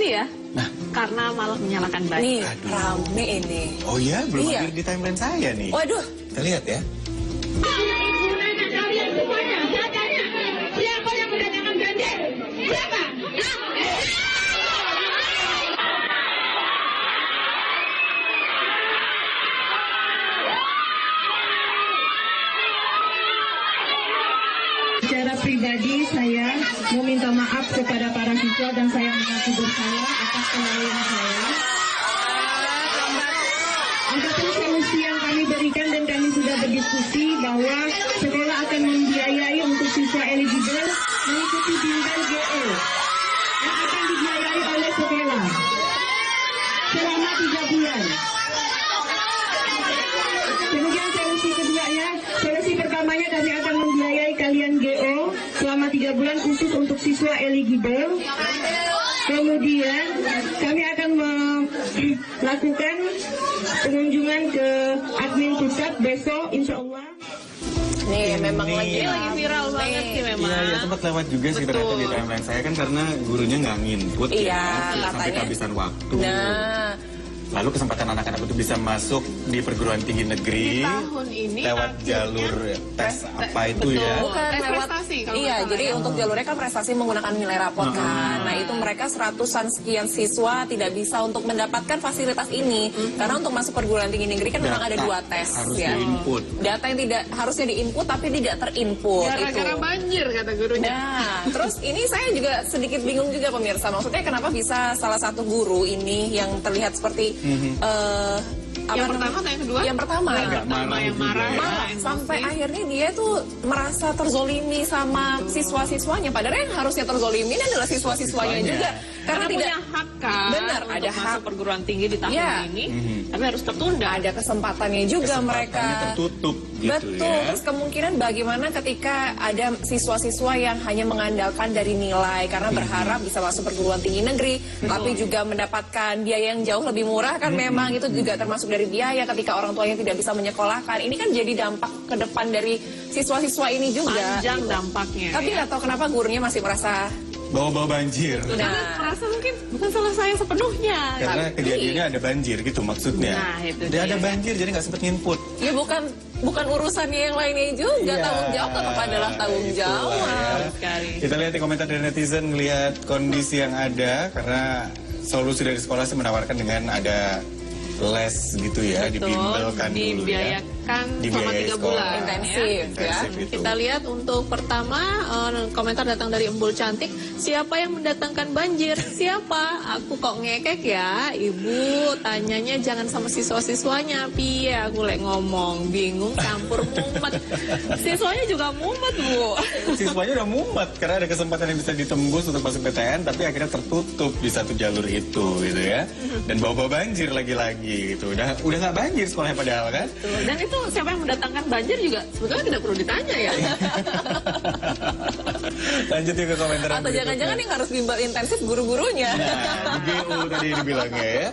ya. Nah, Karena malah menyalakan ban. Nih, rame ini. oh ya, belum Iya. hadir di timeline saya nih. Waduh. Kita lihat ya. Kalian semuanya, saya tanya, siapa yang mendatangkan banjir? Siapa? Secara pribadi saya meminta maaf kepada para siswa dan saya mengaku bersalah atas kelalaian saya. Adapun solusi yang kami berikan dan kami sudah berdiskusi bahwa sekolah akan membiayai untuk siswa eligible mengikuti bimbel GL yang akan dibiayai oleh sekolah selama 3 bulan. Kemudian solusi keduanya, solusi pertamanya kami akan membiayai kalian GO selama 3 bulan khusus untuk siswa eligible. Kemudian kami akan melakukan pengunjungan ke admin pusat besok insya Allah. Nih, memang Ini lagi viral banget sih memang. Iya, ya sempat lewat juga sih ternyata di timeline saya kan karena gurunya nggak nginput Iya, ya, sampai katanya. kehabisan waktu. Nah, Lalu kesempatan anak-anak itu bisa masuk di perguruan tinggi negeri Di tahun ini lewat akhirnya jalur tes apa itu betul. ya? bukan Tes lewat prestasi kalau iya, nggak salah jadi ya. untuk jalurnya kan prestasi menggunakan nilai rapot kan. Nah, itu mereka seratusan sekian siswa tidak bisa untuk mendapatkan fasilitas ini karena untuk masuk perguruan tinggi negeri kan memang ada Data 2 tes harus ya. di-input. Data yang tidak harusnya diinput tapi tidak terinput Gara-gara itu. banjir kata gurunya. Nah, terus ini saya juga sedikit bingung juga pemirsa. Maksudnya kenapa bisa salah satu guru ini yang terlihat seperti Yang pertama atau yang kedua? Yang pertama. Agak marah yang juga marah. ya. Malah emosi. sampai akhirnya dia tuh merasa terzolimi sama siswa-siswanya. Padahal yang harusnya terzolimi ini adalah siswa-siswanya Siswanya. juga. Karena tidak punya hak kan. Benar, untuk ada masuk hak. perguruan tinggi di tahun Ya. ini, tapi harus tertunda. ada kesempatannya juga mereka. Kesempatannya tertutup gitu Betul, ya. terus kemungkinan bagaimana ketika ada siswa-siswa yang hanya mengandalkan dari nilai karena berharap bisa masuk perguruan tinggi negeri, tapi juga mendapatkan biaya yang jauh lebih murah kan memang itu juga termasuk dari biaya ketika orang tuanya tidak bisa menyekolahkan. Ini kan jadi dampak ke depan dari siswa-siswa ini juga. Panjang dampaknya. Tapi ya. nggak tahu kenapa gurunya masih merasa Bawa-bawa banjir. Karena nah, merasa mungkin bukan salah saya sepenuhnya. Karena Tapi- kejadiannya ada banjir gitu maksudnya. Nah, itu Dia ada dia. banjir jadi nggak sempet nginput. ya bukan urusannya yang lainnya juga. Iya, Tanggung jawab tetap adalah tanggung itulah jawab. ya. Sekali. Kita lihat di komentar dari netizen ngelihat kondisi yang ada karena solusi dari sekolah sih menawarkan dengan ada les gitu ya, Betul, dibimbelkan dulu ya. dibiayakan selama Dibiayai 3 sekolah. bulan. Intensif ya. Intensif itu. Kita lihat untuk pertama komentar datang dari Embul Cantik. Siapa yang mendatangkan banjir? Siapa? Aku kok ngekek ya, Ibu. Tanyanya jangan sama siswa-siswanya. Piye aku lek ngomong, bingung campur mumet. Siswanya juga mumet, Bu. Siswanya udah mumet karena ada kesempatan yang bisa ditembus untuk masuk PTN tapi akhirnya tertutup di satu jalur itu gitu ya. Dan bawa-bawa banjir lagi-lagi gitu. Udah nggak banjir sekolahnya padahal kan? Dan itu siapa yang mendatangkan banjir juga sebetulnya tidak perlu ditanya ya. Lanjut yuk ke komentar yang Atau berikutnya. jangan-jangan yang harus bimbel intensif guru-gurunya. Nah, di BU tadi dibilangnya ya.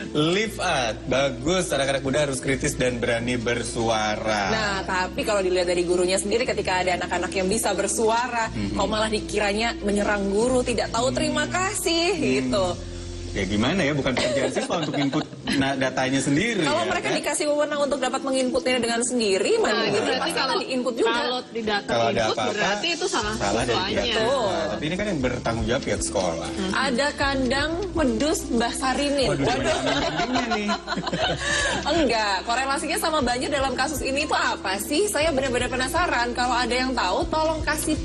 Live art, bagus, anak-anak muda harus kritis dan berani bersuara. Nah, tapi kalau dilihat dari gurunya sendiri ketika ada anak-anak yang bisa bersuara, kok malah dikiranya menyerang guru, tidak tahu terima kasih gitu. Ya gimana ya, bukan pekerjaan siswa untuk input datanya sendiri. Kalau ya, mereka kan? dikasih wewenang untuk dapat menginputnya dengan sendiri, Nah, mana itu gitu berarti pasti kalau akan diinput juga. Kalau tidak Kalau ada terinput apa-apa, berarti itu salah salah dari pihak siswanya. sekolah. Tapi ini kan yang bertanggung jawab pihak sekolah. Ada kandang wedus Mbah Sarimin. Waduh, bandingnya nih. Enggak, korelasinya sama banjir dalam kasus ini itu apa sih? Saya benar-benar penasaran. Kalau ada yang tahu, tolong kasih